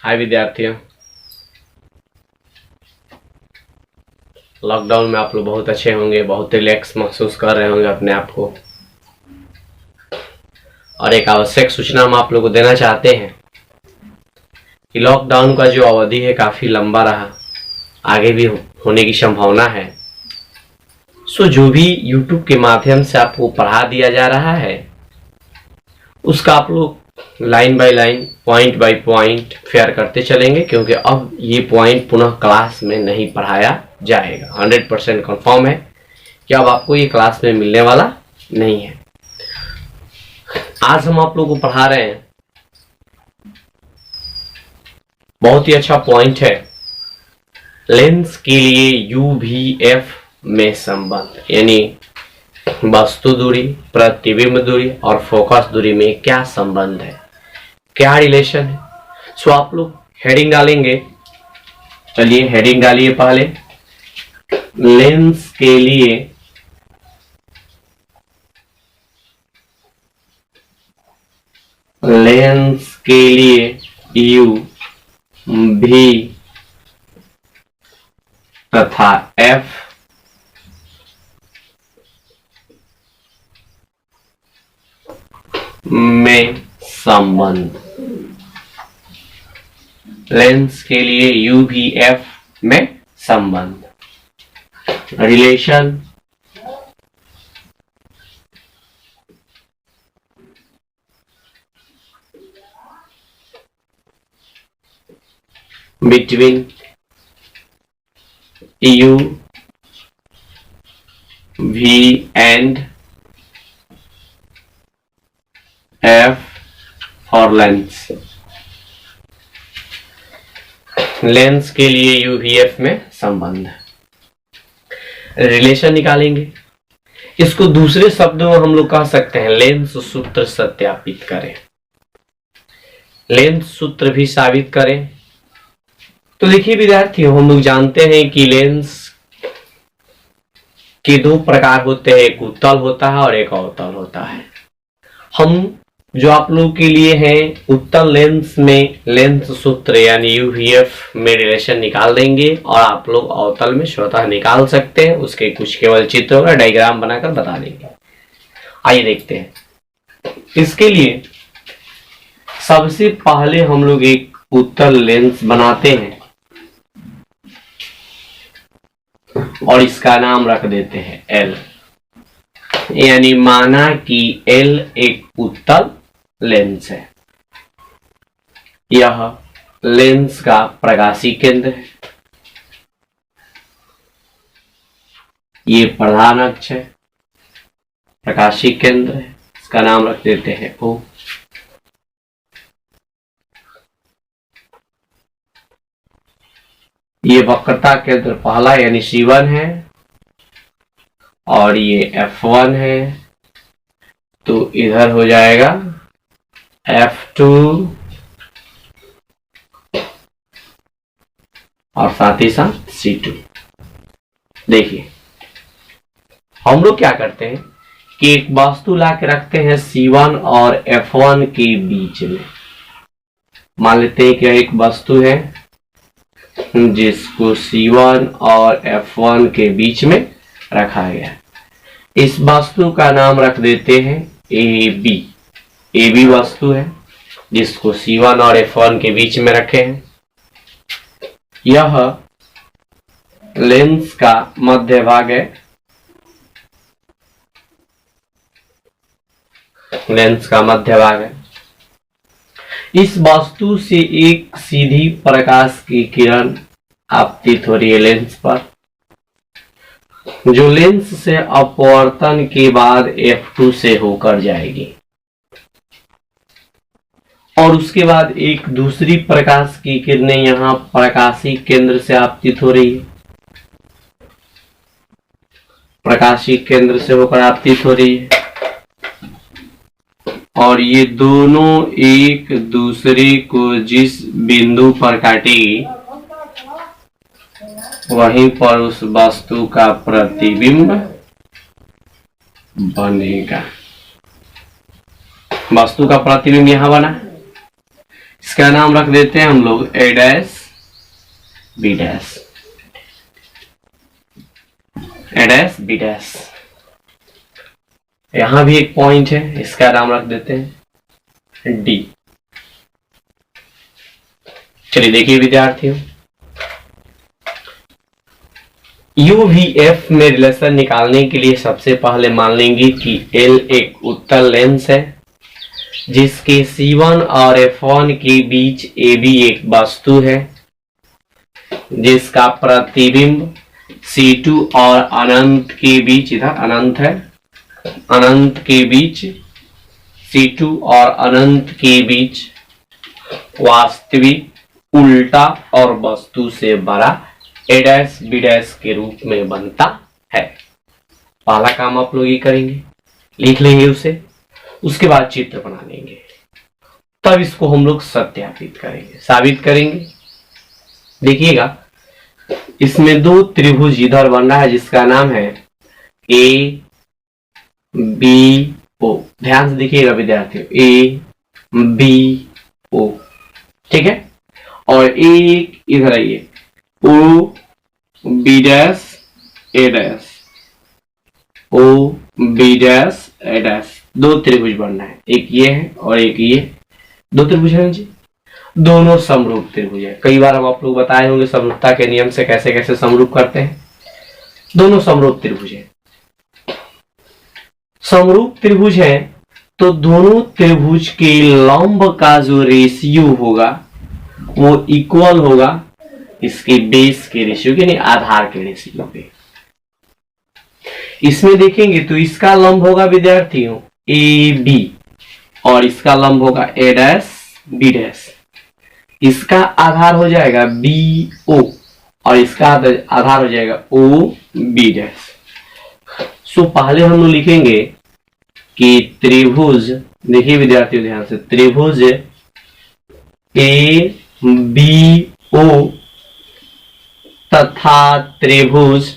हाय विद्यार्थियों, लॉकडाउन में आप लोग बहुत अच्छे होंगे, बहुत रिलैक्स महसूस कर रहे होंगे अपने आप को। और एक आवश्यक सूचना हम आप लोगों को देना चाहते हैं कि लॉकडाउन का जो अवधि है काफ़ी लंबा रहा, आगे भी होने की संभावना है। सो जो भी YouTube के माध्यम से आपको पढ़ा दिया जा रहा है उसका आप लोग line by line, point by point fair करते चलेंगे, क्योंकि अब ये पॉइंट पुनः क्लास में नहीं पढ़ाया जाएगा। 100% कंफर्म है कि अब आपको ये क्लास में मिलने वाला नहीं है। आज हम आप लोगों को पढ़ा रहे हैं, बहुत ही अच्छा पॉइंट है, लेंस के लिए UVF में संबंध, यानी वस्तु दूरी, प्रतिबिंब दूरी और फोकस दूरी में क्या संबंध है, क्या रिलेशन है। सो आप लोग हेडिंग डालेंगे। चलिए हेडिंग डालिए। पहले लेंस के लिए U V तथा F में संबंध। लेंस के लिए UVF में संबंध, relation between UV and F for lens. Lens के लिए UVF में संबंध, रिलेशन निकालेंगे। इसको दूसरे शब्दों में हम लोग कह सकते हैं लेंस सूत्र सत्यापित करें, लेंस सूत्र भी साबित करें। तो देखिए विद्यार्थियों, हम लोग जानते हैं कि लेंस के दो प्रकार होते हैं, एक उत्तल होता है और एक अवतल होता है। हम जो आप लोगों के लिए है उत्तल लेंस में लेंस सूत्र यानी UVF में रिलेशन निकाल देंगे, और आप लोग अवतल में स्वतः निकाल सकते हैं। उसके कुछ केवल चित्रों का डायग्राम बनाकर बता देंगे। आइए देखते हैं। इसके लिए सबसे पहले हम लोग एक उत्तल लेंस बनाते हैं और इसका नाम रख देते हैं L, यानी माना कि L एक उत्तल लेंस है। यह लेंस का प्रकाशीय केंद्र है, ये प्रधान अक्ष है, प्रकाशीय केंद्र है, इसका नाम रख देते हैं O। ये वक्रता केंद्र पहला यानी C1 है और ये F1 है, तो इधर हो जाएगा F2 और साथ ही साथ C2। देखिए हम लोग क्या करते हैं कि एक वस्तु ला के रखते हैं C1 और F1 के बीच में। मान लेते हैं कि एक वस्तु है जिसको C1 और F1 के बीच में रखा गया। इस वस्तु का नाम रख देते हैं AB। AB वस्तु है जिसको C1 और F1 के बीच में रखे हैं। यह लेंस का मध्य भाग है, लेंस का मध्य भाग है। इस वस्तु से एक सीधी प्रकाश की किरण आपतित हो रही है लेंस पर, जो लेंस से अपवर्तन के बाद F2 से होकर जाएगी और उसके बाद एक दूसरी प्रकाश की किरणें यहां प्रकाशीय केंद्र से आपतित हो रही है, प्रकाशीय केंद्र से होकर आपतित हो रही है, और ये दोनों एक दूसरे को जिस बिंदु पर काटेगी वहीं पर उस वस्तु का प्रतिबिंब बनेगा। वस्तु का प्रतिबिंब यहां बना, इसका नाम रख देते हैं हम लोग ए डैश बी डैश, ए डैश बी डैश। यहां भी एक पॉइंट है, इसका नाम रख देते हैं डी। चलिए देखिए विद्यार्थियों, UVF में रिलेशन निकालने के लिए सबसे पहले मान लेंगे कि L एक उत्तल लेंस है जिसके C1 और F1 के बीच AB एक वस्तु है जिसका प्रतिबिंब C2 और अनंत के बीच, इधर अनंत है, अनंत के बीच, C2 और अनंत के बीच वास्तविक, उल्टा और वस्तु से बड़ा ए डैश बी डैश के रूप में बनता है। पहला काम आप लोग ये करेंगे, लिख लेंगे उसे, उसके बाद चित्र बना लेंगे, तब इसको हम लोग सत्यापित करेंगे, साबित करेंगे। देखिएगा, इसमें दो त्रिभुज इधर बन रहा है जिसका नाम है ए बी ओ। ध्यान से देखिएगा विद्यार्थियों, ए बी ओ, ठीक है। और एक इधर आइए, ओ बी डैश ए डैश, ओ बी डैश ए डैश, दो त्रिभुज बनना है, एक ये है और एक ये, दो त्रिभुज है जी, दोनों समरूप त्रिभुज है। कई बार हम आप लोग बताए होंगे समरूपता के नियम से कैसे कैसे समरूप करते हैं। दोनों समरूप त्रिभुज है, समरूप त्रिभुज है तो दोनों त्रिभुज के लंब का जो रेशियो होगा वो इक्वल होगा इसके बेस के रेशियो के, नहीं आधार के रेशियो पे। इसमें देखेंगे तो इसका लंब होगा विद्यार्थियों ए बी और इसका लंब होगा ए डैश बी डैश। इसका आधार हो जाएगा बी ओ और इसका आधार हो जाएगा ओ बी डैश। सो पहले हम लोग लिखेंगे कि त्रिभुज, देखिए विद्यार्थियों ध्यान से, त्रिभुज ए बी ओ तथा त्रिभुज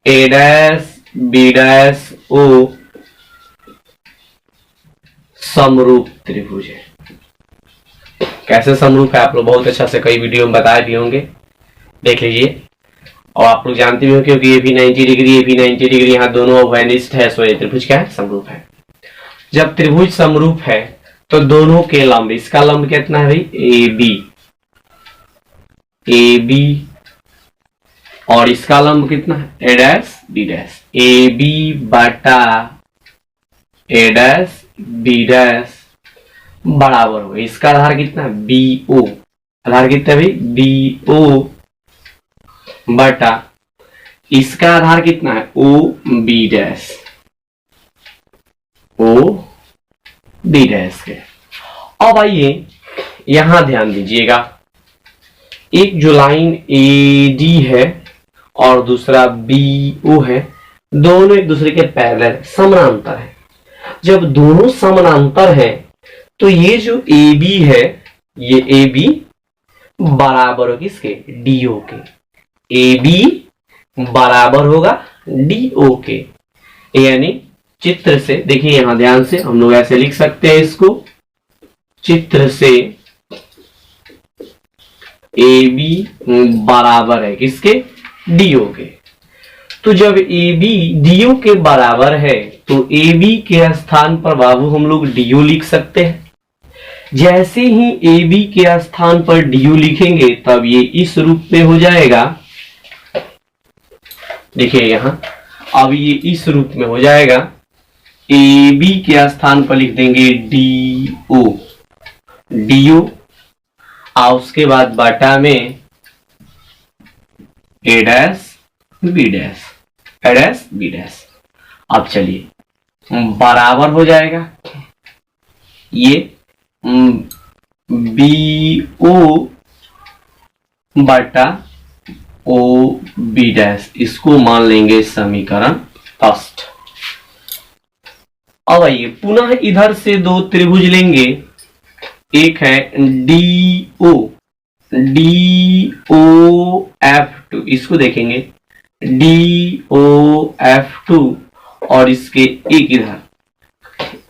ए डैश बी डैश ओ समरूप त्रिभुज है। कैसे समरूप है आप लोग बहुत अच्छा से कई वीडियो में बताए भी होंगे, देख लीजिए। और आप लोग जानते भी हो क्योंकि ये भी 90 डिग्री, ये भी 90 डिग्री, यहाँ दोनों अवैनिष्ठ है, सो ये त्रिभुज क्या है, समरूप है। जब त्रिभुज समरूप है तो दोनों के लंब, इसका लंब कितना है भाई ए बी और इसका लंब कितना है A dash B dash, A B बटा ए डैश बी डैश बराबर हो, इसका आधार कितना है बी ओ, आधार कितना है भाई बी ओ बटा इसका आधार कितना है O B dash, O B dash के। अब आइए यहां ध्यान दीजिएगा, एक जो लाइन ए डी है और दूसरा बी ओ है, दोनों एक दूसरे के पैरेलल समानांतर है। जब दोनों समानांतर है तो ये जो ए बी है, ये ए बी बराबर हो किसके डी ओ के, ए बी बराबर होगा डी ओ के। यानी चित्र से देखिए, यहां ध्यान से हम लोग ऐसे लिख सकते हैं इसको, चित्र से ए बी बराबर है किसके डीओ के। तो जब ए बी डीओ के बराबर है तो ए बी के स्थान पर बाबू हम लोग डीओ लिख सकते हैं। जैसे ही ए बी के स्थान पर डीओ लिखेंगे तब ये इस रूप में हो जाएगा, देखिए यहां, अब ये इस रूप में हो जाएगा, ए बी के स्थान पर लिख देंगे डी ओ और उसके बाद बटा में ए डैश बी डैश, ए डैश बी डैश। अब चलिए बराबर हो जाएगा ये बी ओ बटा ओ बी डैश, इसको मान लेंगे समीकरण फर्स्ट। अब आइए पुनः इधर से दो त्रिभुज लेंगे, एक है डी ओ एफ टू, इसको देखेंगे डी ओ एफ टू और इसके एक इधर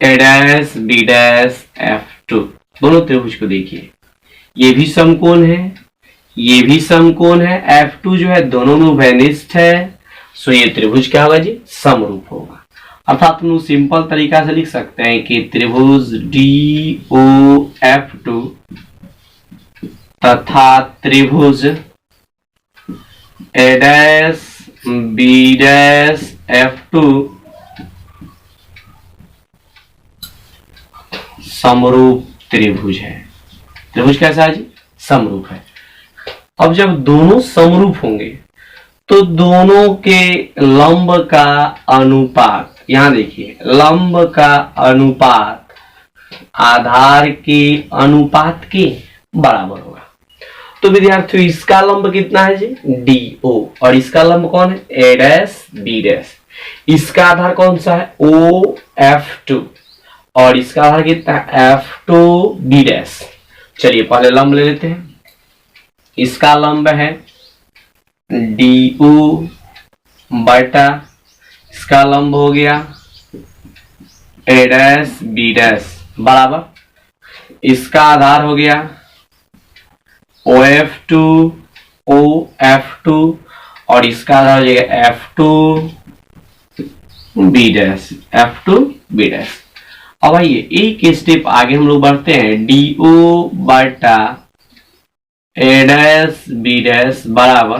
A dash B dash F two. दोनों त्रिभुज को देखिए, ये भी समकोण है, ये भी समकोण है, F2 जो है दोनों में उभयनिष्ठ है, सो ये त्रिभुज क्या होगा जी, समरूप होगा। अर्थात हम लोग सिंपल तरीका से लिख सकते हैं कि त्रिभुज DOF2 तथा त्रिभुज A'B'F2 समरूप त्रिभुज है। त्रिभुज कैसा है जी, समरूप है। अब जब दोनों समरूप होंगे तो दोनों के लंब का अनुपात, यहां देखिए लंब का अनुपात आधार के अनुपात के बराबर होगा। तो विद्यार्थियों इसका लंब कितना है जी, DO, और इसका लंब कौन है, A', B'। इसका आधार कौन सा है, OF2, और इसका आधार कितना है, F2, B'। चलिए पहले लंब ले लेते हैं। इसका लंब है DO बटा, इसका लंब हो गया A', B' बराबर, इसका आधार हो गया OF2, OF2, और इसका आधार हो जाएगा F2, B'। अब आइए एक स्टेप आगे हम लोग बढ़ते हैं, DO बटा A', B' बराबर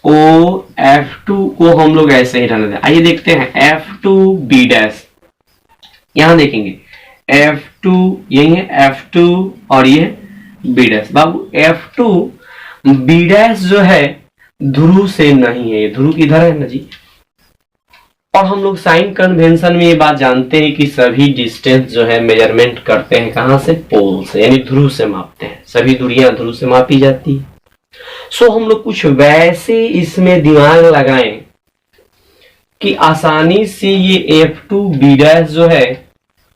OF2 को हम लोग ऐसे ही रहने दें। आइए देखते हैं F2, B', यहां देखेंगे F2 यही है, F2 और ये B'। बाबू F2 B' जो है ध्रुव से नहीं है, ध्रुव किधर है ना जी। और हम लोग साइन कन्वेंशन में ये बात जानते हैं कि सभी डिस्टेंस जो है मेजरमेंट करते हैं कहां से, पोल से, यानी ध्रुव से मापते हैं। सभी दूरियां ध्रुव से मापी जाती है। सो हम लोग कुछ वैसे इसमें दिमाग लगाएं कि आसानी से ये F2 B' जो है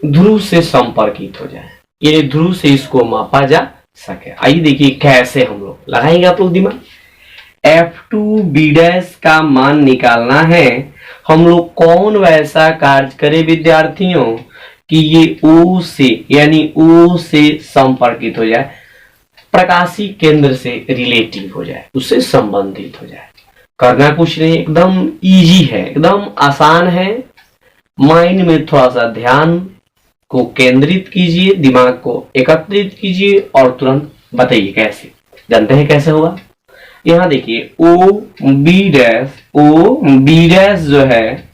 ध्रुव से संपर्कित हो जाए, ये ध्रुव से इसको मापा जा सके। आइए देखिए कैसे हम लोग लगाएंगे, आप लोग दिमाग। F2 B' का मान निकालना है, हम लोग कौन वैसा कार्य करें विद्यार्थियों कि ये O से, यानी O से संपर्कित हो जाए, प्रकाशी केंद्र से रिलेटिव हो जाए, उससे संबंधित हो जाए। करना कुछ नहीं, एकदम इजी है, एकदम आसान है। माइंड में थोड़ा सा ध्यान को केंद्रित कीजिए, दिमाग को एकत्रित कीजिए और तुरंत बताइए कैसे। जानते हैं कैसे होगा, यहां देखिए OB' जो है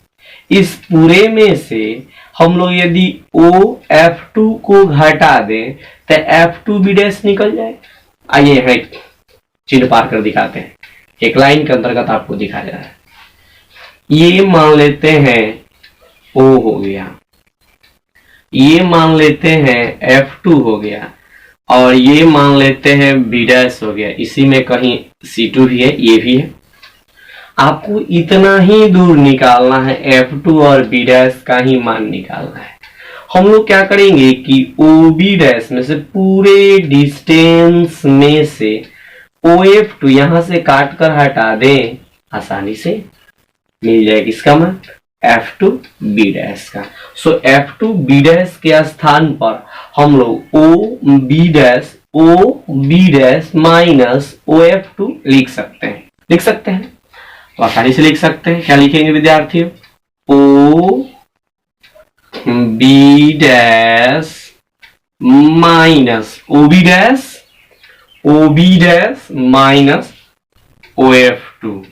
इस पूरे में से हम लोग यदि OF2 को घटा दें तो F2B' निकल जाए। आइए यहाँ एक चिन्ह पार कर दिखाते हैं, एक लाइन के अंतर्गत आपको दिखाया जा रहा है। ये मान लेते हैं O हो गया, ये मान लेते हैं F2 हो गया, और ये मान लेते हैं B' हो गया। इसी में कहीं C2 भी है, ये भी है। आपको इतना ही दूर निकालना है, F2 और B' का ही मान निकालना है। हम लोग क्या करेंगे कि OB' में से पूरे डिस्टेंस में से OF2 यहां से काट कर हटा दें, आसानी से मिल जाएगा इसका मान F2B' का। सो F2B' के स्थान पर हम लोग OB' माइनस OF2 लिख सकते हैं, तो आसानी से लिख सकते हैं। क्या लिखेंगे विद्यार्थियों, OB' minus OB' minus OF2,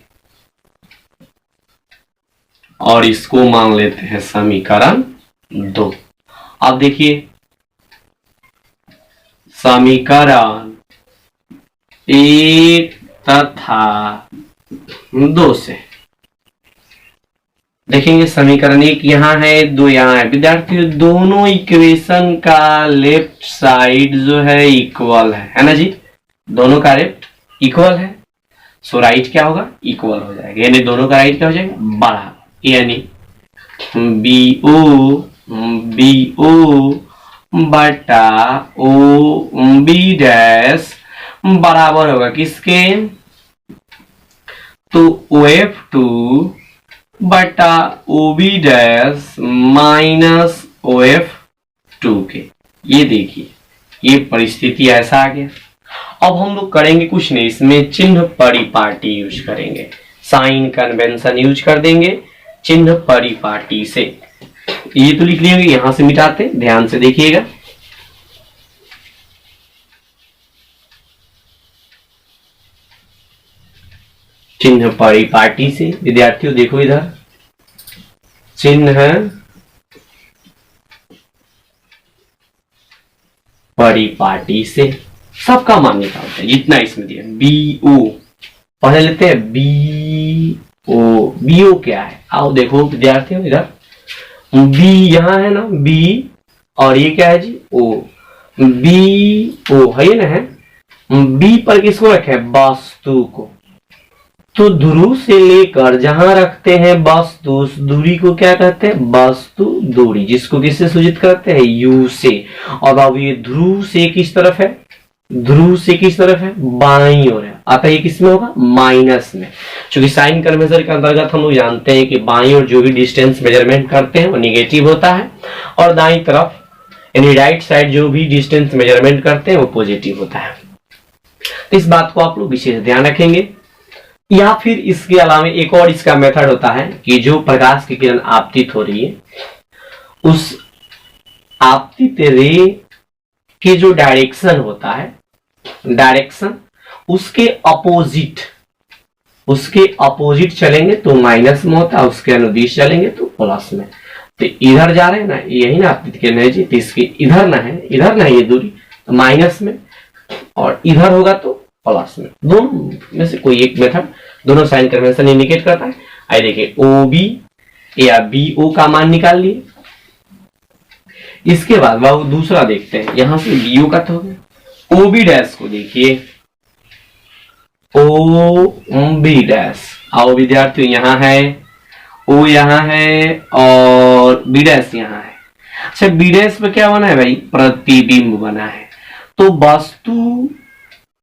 और इसको मान लेते हैं समीकरण 2। अब देखिए समीकरण 1 तथा 2 से देखेंगे। समीकरण 1 यहाँ है, 2 यहाँ है। विद्यार्थियों दोनों इक्वेशन का लेफ्ट साइड जो है इक्वल है ना जी, दोनों का लेफ्ट इक्वल है। सो राइट क्या होगा, इक्वल हो जाएगा, यानी दोनों का राइट क्या हो जाएगा, बड़ा, यानी BO बटा OB' बराबर होगा किसके, तो OF2 बटा OB' माइनस OF2 के। ये देखिए ये परिस्थिति ऐसा आ गया। अब हम लोग करेंगे कुछ नहीं, इसमें चिन्ह परिपाटी यूज करेंगे, साइन कन्वेंशन यूज कर देंगे चिन्ह परिपाटी से। ये तो लिख लेंगे, यहां से मिटाते, ध्यान से देखिएगा। चिन्ह परिपाटी से विद्यार्थियों देखो इधर, चिन्ह परिपाटी से सबका मान निकालते हैं जितना इसमें दिया। बी ओ पढ़ लेते हैं, बी ओ, बी ओ क्या है, आओ देखो विद्यार्थियों इधर, बी यहां है ना बी, और ये क्या है जी ओ, बी ओ है ना, है बी पर किसको रखे, वस्तु को। तो ध्रुव से लेकर जहां रखते हैं वस्तु, उस दूरी को क्या कहते हैं, वस्तु दूरी, जिसको किससे सूचित करते हैं, यू से। और अब ये ध्रुव से किस तरफ है, ध्रुव से किस तरफ है, बाईं ओर है, अतः ये किसमें होगा, माइनस में। क्योंकि साइन कन्वेंशन के अंतर्गत हम लोग जानते हैं कि बाईं ओर जो भी डिस्टेंस मेजरमेंट करते हैं वो निगेटिव होता है, और दाईं तरफ यानी राइट साइड जो भी डिस्टेंस मेजरमेंट करते हैं वो पॉजिटिव होता है। तो इस बात को आप लोग विशेष ध्यान रखेंगे। या फिर इसके अलावा एक और इसका मेथड होता है कि जो प्रकाश की किरण आपतित हो रही है, उस आपतित रे के जो डायरेक्शन होता है, डायरेक्शन उसके अपोजिट चलेंगे तो माइनस में होता है, उसके अनुदिश चलेंगे तो प्लस में। तो इधर जा रहे हैं ना, यही ना आपतित किरण है जी, तो इसके इधर ना है ये दूरी, तो माइनस में, और इधर होगा तो प्लस में। दोनों में से कोई एक मेथड, दोनों साइन कन्वेंशन इंडिकेट करता है। आइए देखिए, ओ बी या बी ओ का मान निकाल लिए। इसके बाद वो दूसरा देखते हैं, यहां से बी ओ का तो हो गया। ओ बी डैश को देखिए, ओ बी डैश, आओ विद्यार्थियों यहां है, ओ यहां है और बी डैश यहां है। अच्छा, बी डैश पे क्या बना है भाई, प्रतिबिंब बना है। तो वस्तु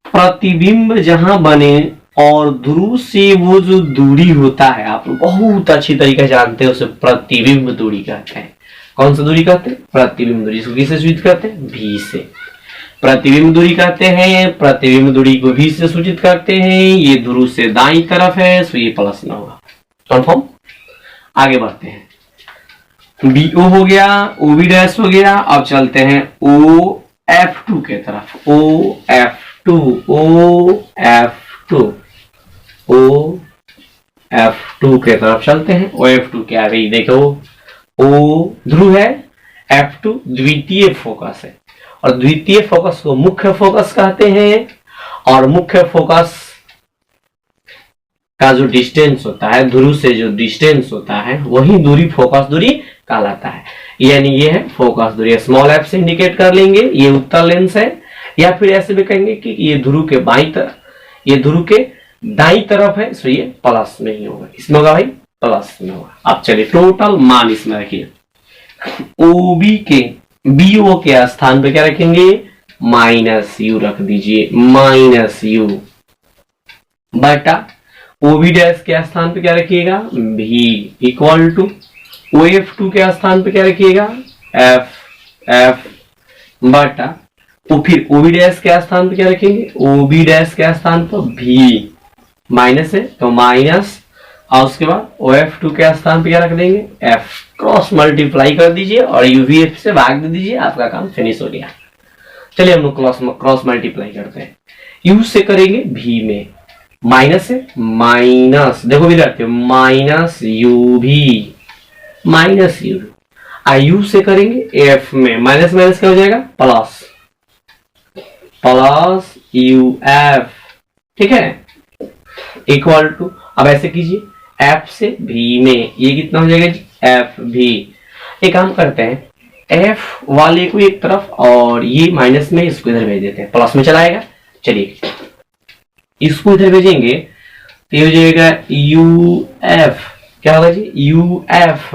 प्रतिबिंब जहां बने और ध्रुव से वो जो दूरी होता है, आप लोग बहुत अच्छी तरीके से जानते हैं, उसे प्रतिबिंब दूरी कहते हैं। कौन सा दूरी कहते हैं, प्रतिबिंब दूरी। इसको किससे सूचित करते हैं, भी से। प्रतिबिंब दूरी कहते हैं, प्रतिबिंब दूरी को भी से सूचित करते हैं। ये ध्रुव से दाईं तरफ है, सो ये प्लस ना होगा, कन्फर्म। आगे बढ़ते हैं, बी ओ हो गया, ओ बी डैश हो गया। अब चलते हैं ओ एफ टू के तरफ, O F two, O F two, O F two के तरफ चलते हैं। ओ एफ टू क्या है, देखो ओ ध्रुव है, एफ टू द्वितीय फोकस है, और द्वितीय फोकस को मुख्य फोकस कहते हैं। और मुख्य फोकस का जो डिस्टेंस होता है, ध्रुव से जो डिस्टेंस होता है, वही दूरी फोकस दूरी कहलाता है। यानी ये है फोकस दूरी, स्मॉल एफ से इंडिकेट कर लेंगे, ये उत्तल लेंस है। या फिर ऐसे भी कहेंगे कि ये ध्रुव के बाईं तरफ, ये ध्रुव के दाईं तरफ है, सो ये प्लस में ही होगा, इसमें होगा भाई प्लस में होगा। अब चलिए टोटल मान इसमें रखिए, ओ बी के बी ओ के स्थान पे क्या रखेंगे, माइनस यू रख दीजिए, माइनस यू बटा ओ बी डैश के स्थान पे क्या रखिएगा, भी equal to O F two के स्थान पे क्या रखिएगा, एफ एफ बटा, तो फिर ओ बी डैश के स्थान पे क्या रखेंगे, ओ बी डैश के स्थान पर भी, माइनस है तो माइनस, और उसके बाद ओ एफ टू के स्थान पे क्या रख देंगे, एफ। क्रॉस मल्टीप्लाई कर दीजिए और यूवीएफ से भाग दे दीजिए, आपका काम फिनिश हो गया। चलिए हम लोग क्रॉस मल्टीप्लाई करते हैं, यू से करेंगे भी में, माइनस है माइनस, देखो विद्यार्थियों माइनस यू भी, माइनस यू, यू से करेंगे एफ में, माइनस माइनस क्या हो जाएगा, प्लस, प्लस यू एफ, ठीक है, इक्वल टू, अब ऐसे कीजिए एफ से भी में, ये कितना हो जाएगा जी, एफ भी। एक काम करते हैं, एफ वाले को एक तरफ और ये माइनस में, इसको इधर भेज देते हैं, प्लस में चलाएगा। चलिए इसको इधर भेजेंगे तो ये हो जाएगा यू एफ, क्या होगा जी, यू एफ,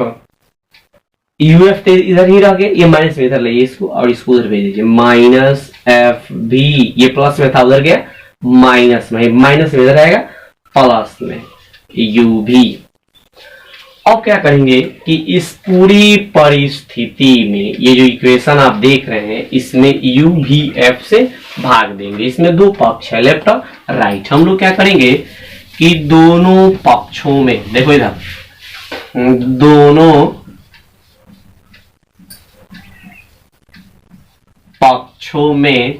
यू एफ इधर ही रह गया, ये माइनस में इधर लाइए इसको, और इसको उधर भेज दीजिए, माइनस एफ भी, ये प्लस में था उधर गया माइनस में, माइनस में इधर आएगा प्लस में यू भी। अब क्या करेंगे कि इस पूरी परिस्थिति में ये जो इक्वेशन आप देख रहे हैं इसमें u भी f से भाग देंगे। इसमें दो पक्ष है, लेफ्ट और राइट। हम लोग क्या करेंगे कि दोनों पक्षों में, देखो इधर, दोनों पक्षों में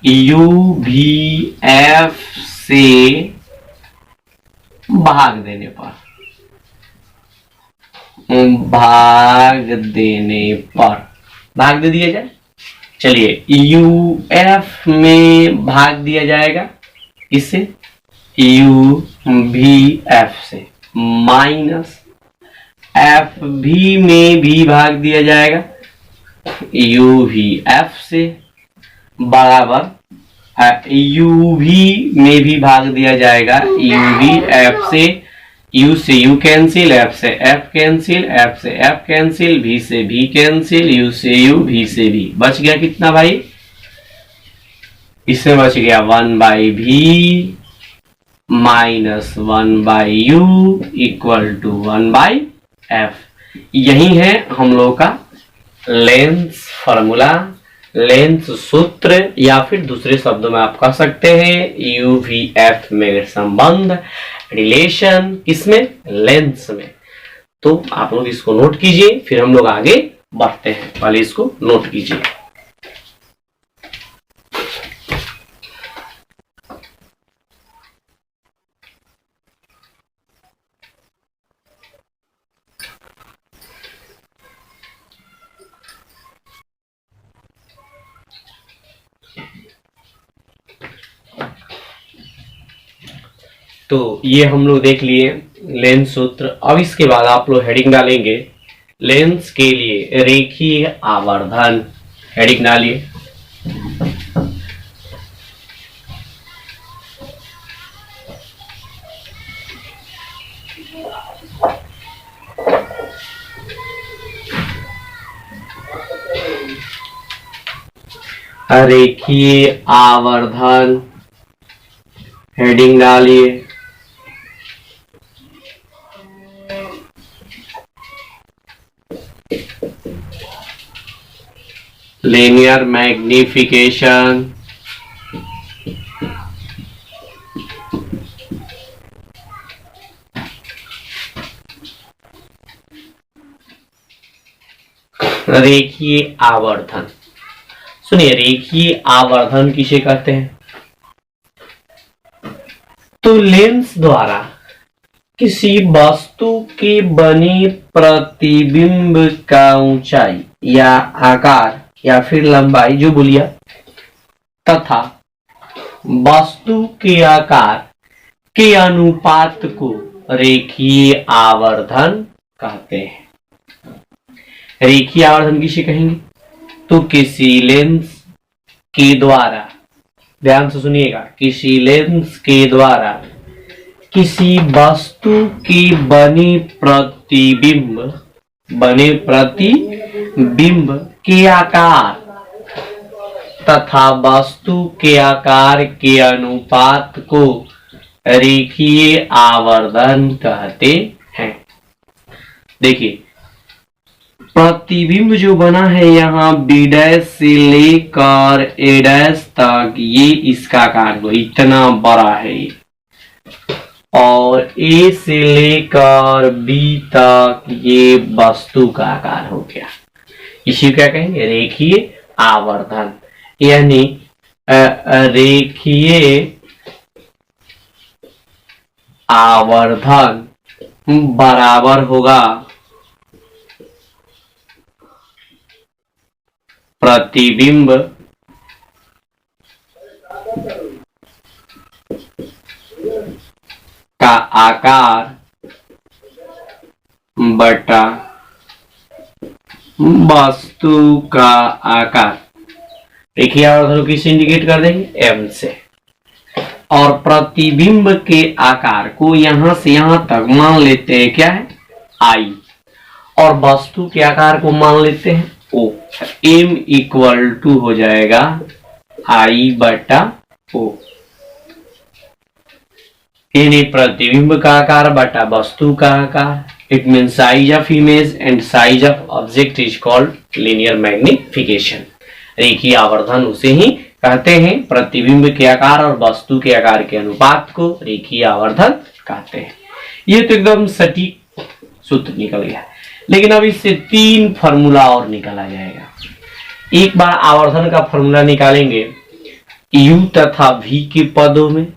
u भी f से भाग देने पर भाग दे दिया जाए। चलिए u f में भाग दिया जाएगा, इससे u भी f से, माइनस f भी में भी भाग दिया जाएगा u भी f से, बराबर u भी में भी भाग दिया जाएगा u भी f से, u से u कैंसिल, f से f कैंसिल, f से f कैंसिल, v से v कैंसिल, u से u, v से v। बच गया कितना भाई? इससे बच गया 1/v minus 1/u equal to 1/f। यही है हम लोग का लेंस फॉर्मूला, लेंस सूत्र, या फिर दूसरे शब्दों में आप कह सकते हैं u v f में संबंध, रिलेशन, किसमें? लेंस में। तो आप लोग इसको नोट कीजिए, फिर हम लोग आगे बढ़ते हैं। पहले इसको नोट कीजिए। तो ये हम लोग देख लिए लेंस सूत्र। अब इसके बाद आप लोग हेडिंग डालेंगे लेंस के लिए रेखीय आवर्धन। हेडिंग डालिए। रेखीय आवर्धन, हेडिंग डालिए। लीनियर मैग्निफिकेशन, रेखीय आवर्धन। सुनिए, रेखीय आवर्धन किसे कहते हैं? तो लेंस द्वारा किसी वस्तु के बने प्रतिबिंब का ऊंचाई या आकार या फिर लंबाई, जो बोलिए, तथा वस्तु के आकार के अनुपात को रेखीय आवर्धन कहते हैं। रेखीय आवर्धन किसे कहेंगे? तो किसी लेंस के द्वारा, ध्यान से सुनिएगा, किसी लेंस के द्वारा किसी वस्तु के बने प्रतिबिंब के आकार तथा वस्तु के आकार के अनुपात को रेखीय आवर्धन कहते हैं। देखिए, प्रतिबिंब जो बना है यहाँ b' से लेकर a' तक, ये इसका आकार को इतना बड़ा है ये, और a से लेकर b तक ये वस्तु का आकार हो गया। इसी क्या कहेंगे? रेखीय आवर्धन। यानी रेखीय आवर्धन बराबर होगा प्रतिबिंब का आकार बटा वस्तु का आकार। रेखीय आवर्धन किसे इंडिकेट कर देंगे? m से। और प्रतिबिंब के आकार को यहां से यहां तक मान लेते हैं क्या है? I। और वस्तु के आकार को मान लेते हैं O। m इक्वल टू हो जाएगा I बटा O। यानी प्रतिबिंब का आकार बटा वस्तु का आकार। It mean size of image and size of object is called linear magnification. रेखीय आवर्धन उसे ही कहते हैं, प्रतिबिंब के आकार और वस्तु के आकार के अनुपात को रेखीय आवर्धन कहते हैं। ये तो एकदम सटीक सूत्र निकल गया, लेकिन अब इससे 3 फॉर्मूला और निकाला जाएगा। एक बार आवर्धन का फॉर्मूला निकालेंगे u तथा v के पदों में,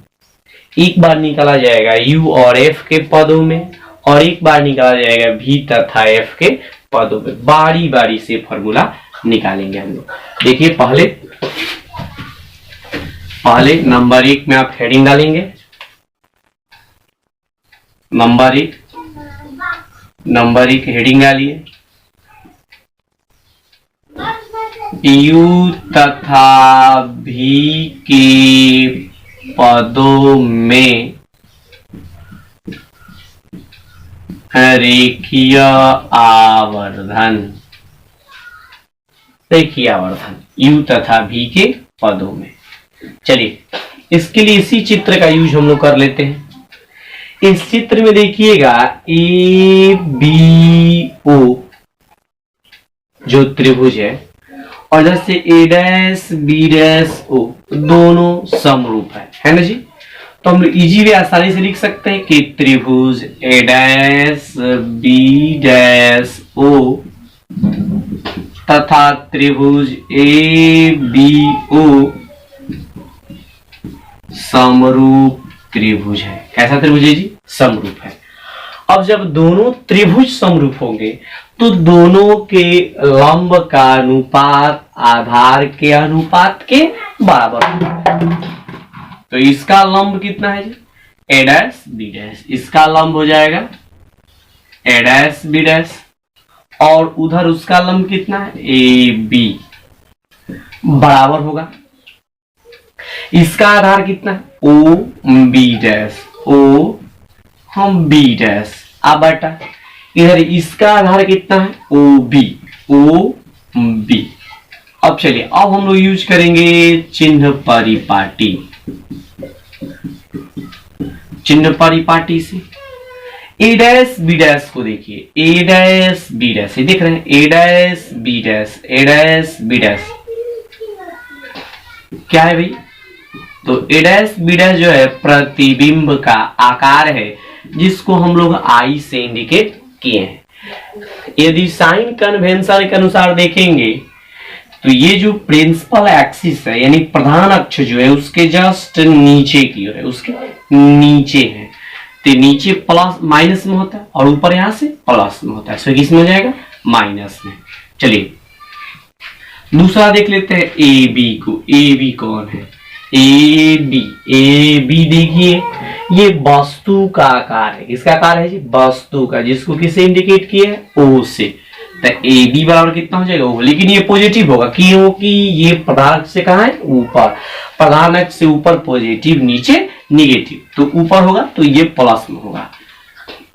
एक बार निकाला जाएगा u और f के पदों में, और एक बार निकाला जाएगा v तथा f के पदों में। बारी बारी से फॉर्मूला निकालेंगे हम लोग। देखिए पहले नंबर 1 में आप हेडिंग डालेंगे, नंबर 1 हेडिंग डालिए, u तथा v के पदों में रेखीय आवर्धन, रेखीय आवर्धन u तथा v के पदों में। चलिए इसके लिए इसी चित्र का यूज हम लोग कर लेते हैं। इस चित्र में देखिएगा ए बी ओ जो त्रिभुज है, और जैसे ए डैश बी डैश ओ दोनों समरूप है ना जी। तो हम इजी वे आसानी से लिख सकते हैं कि त्रिभुज ए डैश बी डैश ओ तथा त्रिभुज ए बी ओ समरूप त्रिभुज है। कैसा त्रिभुज है जी? समरूप है। अब जब दोनों त्रिभुज समरूप होंगे तो दोनों के लंब का अनुपात आधार के अनुपात के बराबर होगा। तो इसका लंब कितना है जी? ए डैश बी डैश, इसका लंब हो जाएगा ए डैश बी डैश, और उधर उसका लंब कितना है? ए बी, बराबर होगा। इसका आधार कितना है? ओ बी डैश, ओ हम बी डैश। अब बेटा इधर इसका आधार कितना है? O B, O B. अब चलिए अब हम लोग यूज करेंगे चिन्ह परिपाटी। चिन्ह परिपाटी से ए डैश बी डैश को देखिए, ए डैश बी डैश, ये देख रहे हैं ए डैश बी डैश, ए डैश बी डैश क्या है भाई? तो ए डैश बी डैश जो है प्रतिबिंब का आकार है जिसको हम लोग आई से इंडिकेट किए हैं। यदि साइन कन्वेंशन के अनुसार देखेंगे तो ये जो प्रिंसिपल एक्सिस है यानी प्रधान अक्ष जो है उसके जस्ट नीचे की ओर है, उसके नीचे है। तो नीचे प्लस माइनस में होता है और ऊपर यहां से प्लस में होता है, सो किस में हो जाएगा? माइनस में। चलिए दूसरा देख लेते हैं ए बी को। ए बी कौन है? ए बी देखिए ये वस्तु का आकार है। किसका आकार है जी? वस्तु का, जिसको किसे इंडिकेट किया है? ओ से। तो ए बी बराबर कितना हो जाएगा? ओ। लेकिन ये पॉजिटिव होगा क्योंकि ये प्रधान से कहा है? ऊपर। प्रधान अक्ष से ऊपर पॉजिटिव, नीचे निगेटिव, तो ऊपर होगा तो ये प्लस में होगा।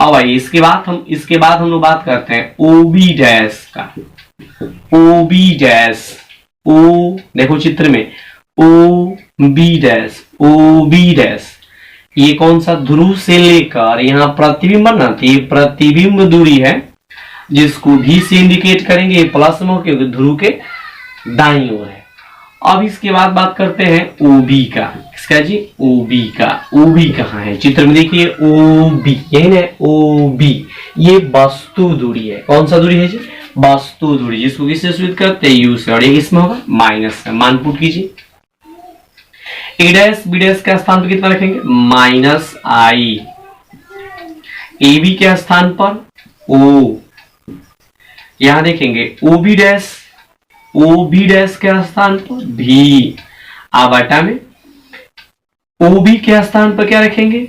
अब आइए इसके बाद हम लोग बात करते हैं ओ बी डैश का। ओ बी डैश, ओ देखो चित्र में O B dash, O B dash, ये कौन सा? ध्रुव से लेकर यहाँ प्रतिबिंब बनना, तो ये प्रतिबिंब दूरी है जिसको भी से इंडिकेट करेंगे, प्लस में क्योंकि ध्रुव के दाईं ओर है। अब इसके बाद बात करते हैं ओ बी का। किसका जी? ओ बी का। ओ बी कहाँ है? चित्र में देखिए ओ बी, यही ना ओ बी, ये वस्तु दूरी है। कौन सा दूरी है जी? वस्तु दूरी, जिसको किससे सूचित करते हैं? यू से, और ये किसमें होगा? माइनस में। मान पुट कीजिए। ए डैश बी डैश के स्थान पर कितना रखेंगे? Minus I. ए बी के स्थान पर ओ, यहां देखेंगे O B dash, O B dash के स्थान पर भी। अब बटा में ओ बी के स्थान पर क्या रखेंगे?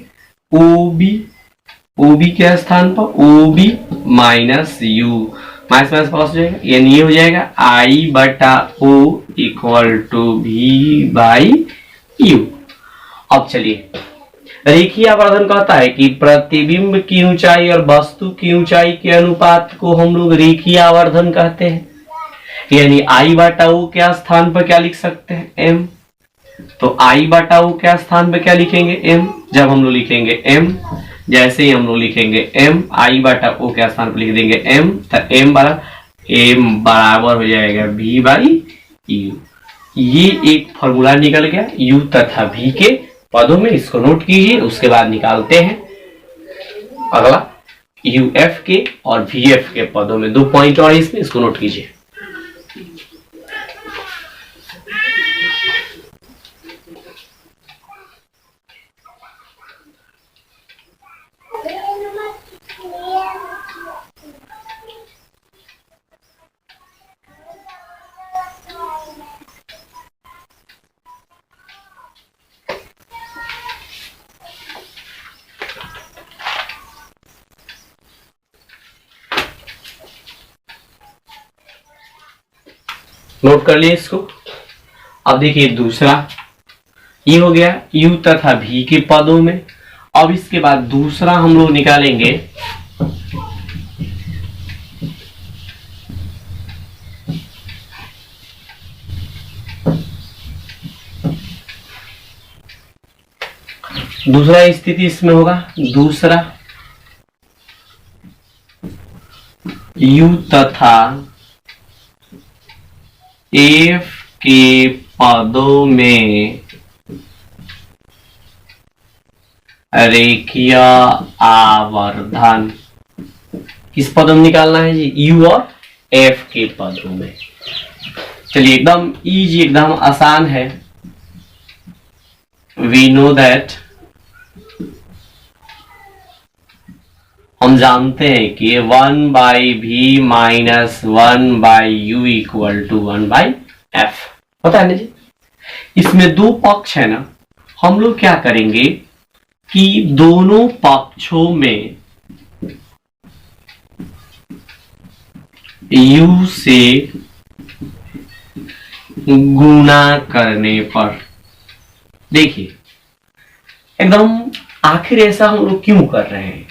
ओ बी के स्थान पर O B minus U, minus minus plus हो जाएगा, यानी ये हो जाएगा आई बटा ओ इक्वल टू भी बाई यू। अब चलिए रेखीय आवर्धन कहता है कि प्रतिबिंब की ऊंचाई और वस्तु की ऊंचाई के अनुपात को हम लोग रेखीय आवर्धन कहते हैं। यानी आई बटा ओ के स्थान पर क्या लिख सकते हैं? एम। तो आई बटा ओ के स्थान पर क्या लिखेंगे? एम। जब हम लोग लिखेंगे एम जैसे ही हम लोग लिखेंगे m, i बटा o के स्थान पर लिख देंगे m, तो m बराबर हो जाएगा v बाई u। ये एक फॉर्मूला निकल गया u तथा v के पदों में, इसको नोट कीजिए। उसके बाद निकालते हैं अगला uf के और vf के पदों में 2 पॉइंट और इसमें, इसको नोट कीजिए। नोट कर लिए इसको। अब देखिए दूसरा, ये हो गया u तथा v के पदों में। अब इसके बाद दूसरा हम लोग निकालेंगे दूसरा स्थिति इसमें होगा, दूसरा u तथा f के पदों में रेखीय आवर्धन। किस पदों में निकालना है जी? u और f के पदों में। चलिए एकदम इजी, एकदम आसान है। वी नो दैट, हम जानते हैं कि 1 by v minus 1 by U equal to 1 by F होता है ना जी। इसमें दो पक्ष है ना, हम लोग क्या करेंगे कि दोनों पक्षों में u से गुणा करने पर, देखिए एकदम आखिर ऐसा हम लोग क्यों कर रहे हैं?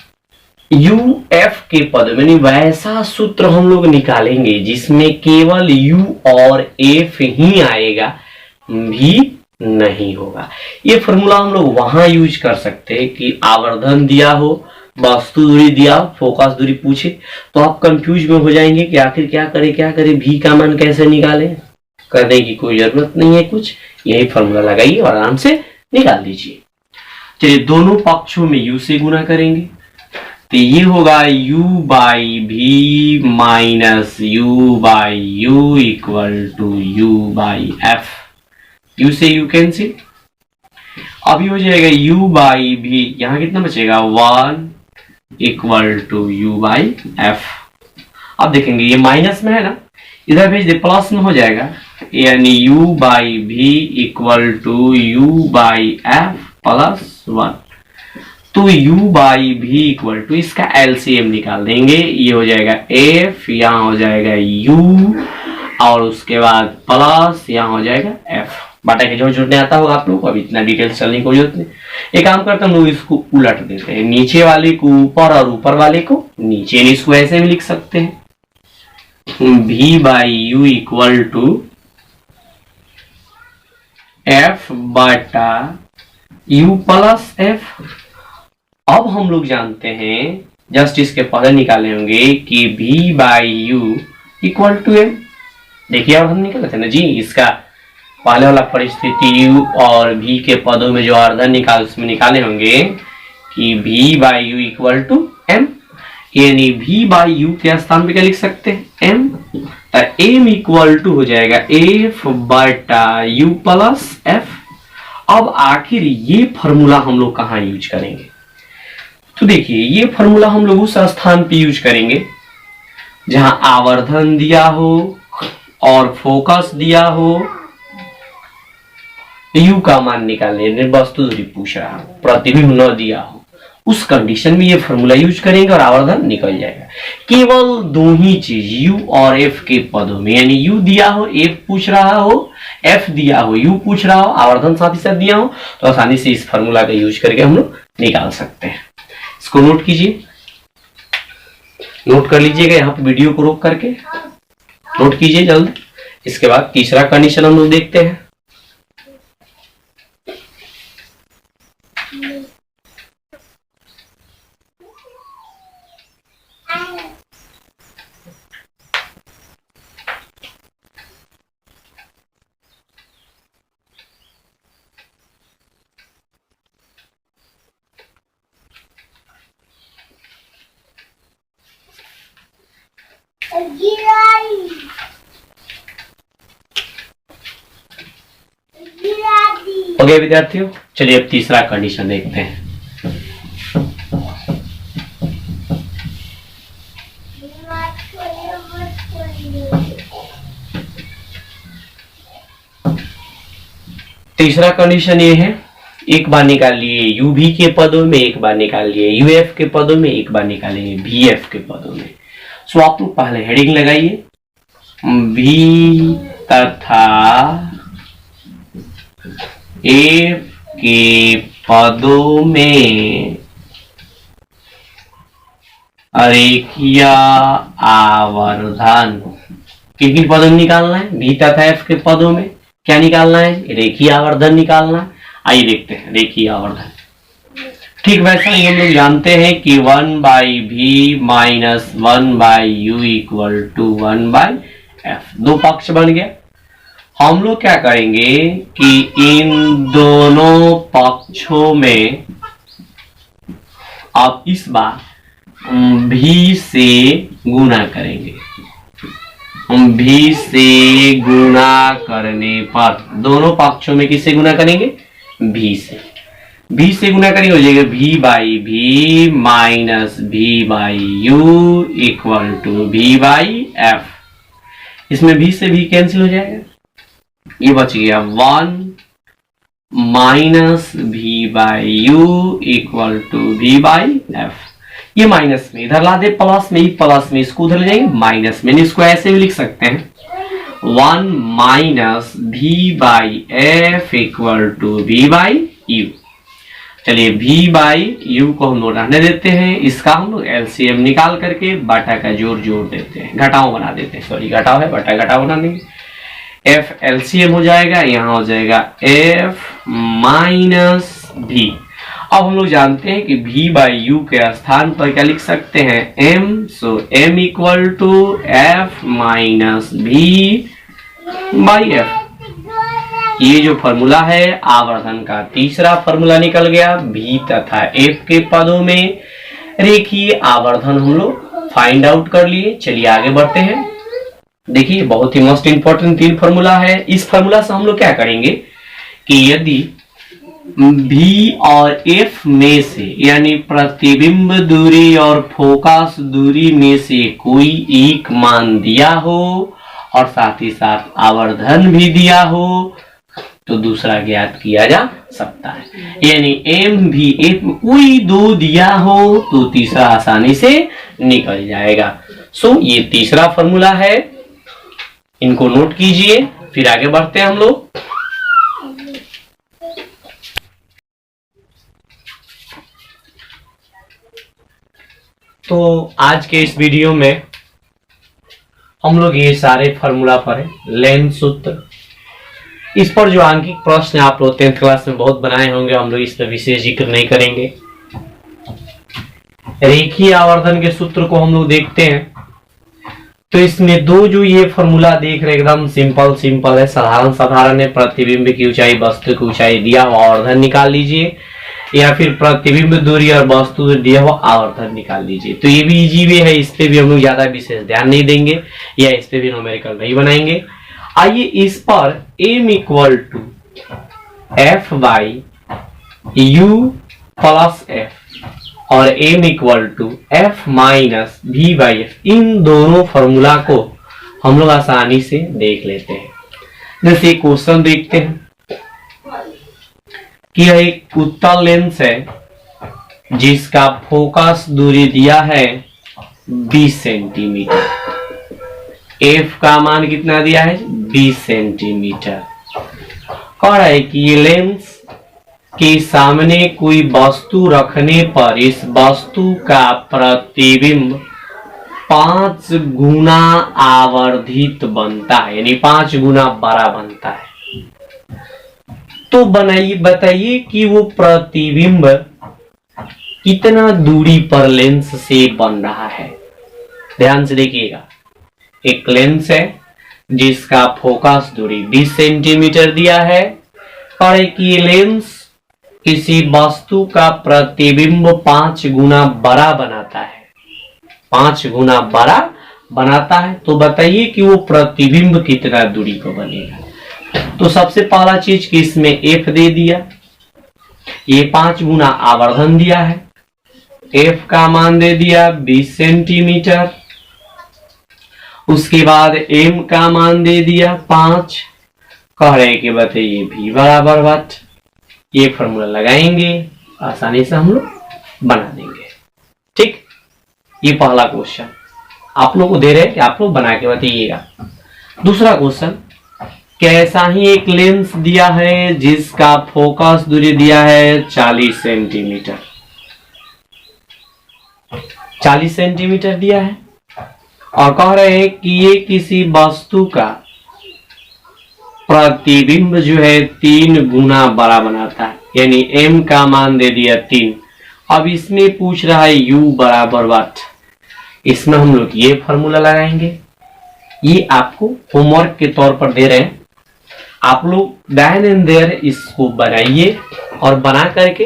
u f के पद में वैसा सूत्र हम लोग निकालेंगे जिसमें केवल u और f ही आएगा, भी नहीं होगा। ये फॉर्मूला हम लोग वहां यूज कर सकते हैं कि आवर्धन दिया हो, वस्तु दूरी दिया हो, फोकस दूरी पूछे तो आप कंफ्यूज में हो जाएंगे कि आखिर क्या करे v का मान कैसे निकाले। करने की कोई जरूरत नहीं है कुछ, यही फॉर्मूला लगाइए और आराम से निकाल दीजिए। चलिए दोनों पक्षों में u से गुणा करेंगे तो ये होगा u बाई भी minus u by U equal to u by F. u से u कैंसिल, अभी हो जाएगा u बाई भी, यहां कितना बचेगा 1 equal to u by F. अब देखेंगे ये माइनस में है ना, इधर भेज दे प्लस में हो जाएगा, यानी u बाई भी equal to u by F plus 1। तो u बाई भी इक्वल टू, इसका एलसीएम निकाल देंगे, ये हो जाएगा f, यहाँ हो जाएगा u और उसके बाद प्लस यहाँ हो जाएगा f। बाटा के जो जुड़ने आता होगा आप लोग को, अब इतना डिटेल चलने की कोई जरूरत नहीं। एक काम करते हैं हम लोग इसको उलट देते हैं, नीचे वाले को ऊपर और ऊपर वाले को नीचे, इसको ऐसे भी लिख सकते हैं v by U equal to f बटा u प्लस f। अब हम लोग जानते हैं, जस्ट इसके पहले निकाले होंगे कि v by U equal to m। देखिए अब हम निकाले थे ना जी, इसका पहले वाला परिस्थिति u और v के पदों में जो आवर्धन निकाल उसमें निकाले होंगे कि v by U equal to m, यानी v बाई यू के स्थान पे क्या लिख सकते हैं m, m इक्वल टू हो जाएगा f बटा u प्लस f। अब आखिर ये फॉर्मूला हम लोग कहाँ यूज करेंगे? तो देखिए ये फॉर्मूला हम लोग उस स्थान पे यूज करेंगे जहां आवर्धन दिया हो और फोकस दिया हो, u का मान निकालने, वस्तु दूरी पूछ रहा हो, प्रतिबिंब न दिया हो, उस कंडीशन में ये फॉर्मूला यूज करेंगे और आवर्धन निकल जाएगा। केवल दो ही चीज u और f के पदों में, यानी u दिया हो, f पूछ रहा हो, f दिया हो, u पूछ रहा हो, आवर्धन साथ ही साथ दिया हो, तो आसानी से इस फॉर्मूला का यूज करके हम लोग निकाल सकते हैं। इसको नोट कीजिए, नोट कर लीजिएगा यहाँ पे वीडियो को रोक करके नोट कीजिए जल्द। इसके बाद तीसरा कंडीशन हम लोग देखते हैं। ओके विद्यार्थियों, चलिए अब तीसरा कंडीशन देखते हैं। तीसरा कंडीशन ये है, एक बार निकाल लिए यू भी के पदों में, एक बार निकाल लिए यू एफ के पदों में, एक बार निकालेंगे भी एफ के पदों में। सो आप लोग पहले हेडिंग लगाइए, भी तथा एफ के पदों में रेखीय आवर्धन। किन किन पदों में निकालना है? भी तथा एफ के पदों में क्या निकालना है? रेखीय आवर्धन निकालना है। आइए देखते हैं रेखीय आवर्धन। ठीक वैसा ही हम लोग जानते हैं कि 1/v minus 1/u equal to 1/f। दो पक्ष बन गया। हम लोग क्या करेंगे कि इन दोनों पक्षों में अब इस बार भी से गुणा करेंगे। हम भी से गुणा करने पर दोनों पक्षों में किससे गुणा करेंगे? भी से। भी से गुणा करेंगे, हो जाएगा v बाई भी minus v by U equal to v by F. इसमें v से v कैंसिल हो जाएगा, ये बच गया 1 minus v by U equal to v by F. ये माइनस में इधर ला दे, प्लस में, प्लस में इसको उधर ले जाएंगे माइनस में। इसको ऐसे भी लिख सकते हैं 1 minus v by F equal to v by U. चलिए v बाई यू को हम लोग रहने देते हैं, इसका हम लोग एलसीएम निकाल करके बाटा का जोड़ जोड़ देते हैं, घटाओ बना देते हैं, सॉरी घटाओ है, बाटा घटाओ बना देंगे। एफ एलसीएम हो जाएगा, यहाँ हो जाएगा एफ माइनस भी। अब हम लोग जानते हैं कि v बाई यू के स्थान पर क्या लिख सकते हैं? m। So m equal to F minus भी बाई एफ। ये जो फॉर्मूला है आवर्धन का तीसरा फॉर्मूला निकल गया। v तथा f के पदों में रेखीय आवर्धन हम लोग फाइंड आउट कर लिए। चलिए आगे बढ़ते हैं। देखिए बहुत ही मोस्ट इंपॉर्टेंट तीन फॉर्मूला है। इस फॉर्मूला से हम लोग क्या करेंगे कि यदि v और f में से यानी प्रतिबिंब दूरी और फोकस दूरी में से कोई एक मान दिया हो और साथ ही साथ आवर्धन भी दिया हो तो दूसरा ज्ञात किया जा सकता है। यानी m भी f में कोई दो दिया हो तो तीसरा आसानी से निकल जाएगा। सो ये तीसरा फॉर्मूला है, इनको नोट कीजिए, फिर आगे बढ़ते हैं हम लोग। तो आज के इस वीडियो में हम लोग ये सारे फॉर्मूला पढ़े, लेंथ सूत्र, इस पर जो आंकिक प्रश्न आप लोग 10th क्लास में बहुत बनाए होंगे, हम लोग इस पर विशेष जिक्र नहीं करेंगे। रेखीय आवर्धन के सूत्र को हम लोग देखते हैं तो इसमें दो जो ये फॉर्मूला देख रहे एकदम सिंपल है, साधारण है। प्रतिबिंब की ऊंचाई वस्तु की ऊंचाई दिया हुआ आवर्धन निकाल लीजिए, या फिर प्रतिबिंब दूरी और वस्तु दिया हुआ आवर्धन निकाल लीजिए। तो ये भी इजी वे है, इस पे भी हम लोग ज्यादा विशेष ध्यान नहीं देंगे या इस पे भी न्यूमेरिकल नहीं बनाएंगे। आइए इस पर m equal to F by U plus F और m equal to F minus भी बाई एफ, इन दोनों फॉर्मूला को हम लोग आसानी से देख लेते हैं। जैसे क्वेश्चन देखते हैं कि यह एक उत्तल लेंस है जिसका फोकस दूरी दिया है 20 सेंटीमीटर, f का मान कितना दिया है? 20 सेंटीमीटर। कह रहा है कि ये लेंस के सामने कोई वस्तु रखने पर इस वस्तु का प्रतिबिंब 5 गुना आवर्धित बनता है, यानी 5 गुना बड़ा बनता है। तो बताइए कि वो प्रतिबिंब कितना दूरी पर लेंस से बन रहा है। ध्यान से देखिएगा, एक लेंस है जिसका फोकस दूरी 20 सेंटीमीटर दिया है और एक ये लेंस किसी वस्तु का प्रतिबिंब 5 गुना बड़ा बनाता है, 5 गुना बड़ा बनाता है। तो बताइए कि वो प्रतिबिंब कितना दूरी पर बनेगा। तो सबसे पहला चीज कि इसमें f दे दिया, ये 5 गुना आवर्धन दिया है, f का मान दे दिया 20 सेंटीमीटर। उसके बाद m का मान दे दिया 5। कह रहे कि बताइए v बराबर वाट। ये फॉर्मूला लगाएंगे, आसानी से हम लोग बना देंगे। ठीक, ये पहला क्वेश्चन आप लोग को दे रहे हैं कि आप लोग बना के बताइएगा। दूसरा क्वेश्चन, कैसा ही एक लेंस दिया है जिसका फोकस दूरी दिया है 40 सेंटीमीटर, 40 सेंटीमीटर दिया है और कह रहे हैं कि ये किसी वस्तु का प्रतिबिंब जो है 3 गुना बड़ा बनाता है, यानी m का मान दे दिया 3। अब इसमें पूछ रहा है u बराबर वाट। इसमें हम लोग ये फॉर्मूला लगाएंगे, ये आपको होमवर्क के तौर पर दे रहे हैं। आप लोग देन एंड देयर इसको बनाइए और बना करके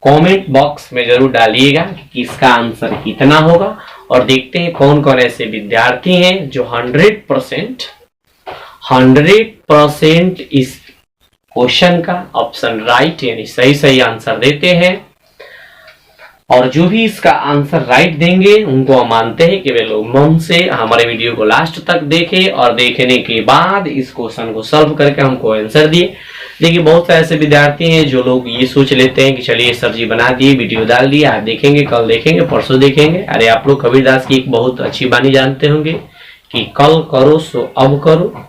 कमेंट बॉक्स में जरूर डालिएगा कि इसका आंसर कितना होगा। और देखते हैं कौन कौन ऐसे विद्यार्थी हैं जो 100% इस क्वेश्चन का ऑप्शन राइट यानी सही आंसर देते हैं। और जो भी इसका आंसर राइट देंगे उनको हम मानते हैं कि वे लोग मन से हमारे वीडियो को लास्ट तक देखें और देखने के बाद इस क्वेश्चन को सॉल्व करके हमको आंसर दिए। देखिए बहुत से ऐसे विद्यार्थी हैं जो लोग ये सोच लेते हैं कि चलिए सर जी बना दिए, वीडियो डाल दिए, आज देखेंगे, कल देखेंगे, परसों देखेंगे। अरे आप लोग कबीरदास की एक बहुत अच्छी बानी जानते होंगे कि कल करो सो अब करो,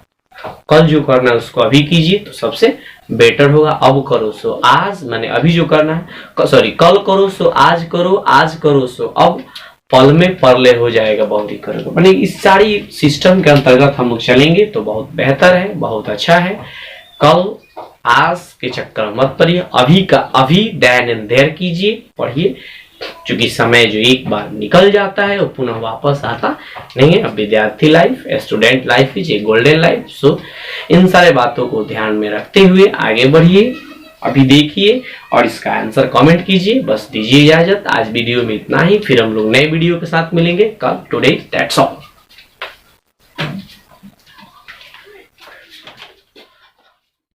कल जो करना है उसको अभी कीजिए तो सबसे बेटर होगा। अब करो सो आज, माने अभी जो करना है, सॉरी कल करो सो आज करो, आज करो सो अब, पल में परले हो जाएगा बहुत ही करो। माने इस सारी सिस्टम के अंतर्गत हम लोग चलेंगे तो बहुत बेहतर है, बहुत अच्छा है। कल आज के चक्कर मत पड़िए, अभी का अभी देन एंड देयर कीजिए, पढ़िए। क्योंकि समय जो एक बार निकल जाता है वो पुनः वापस आता नहीं है। अब विद्यार्थी life, student life is a golden life. So इन सारे बातों को ध्यान में रखते हुए आगे बढ़िए, अभी देखिए और इसका आंसर कमेंट कीजिए। बस दीजिए इजाजत, आज वीडियो में इतना ही, फिर हम लोग नए वीडियो के साथ मिलेंगे कल। Today that's all.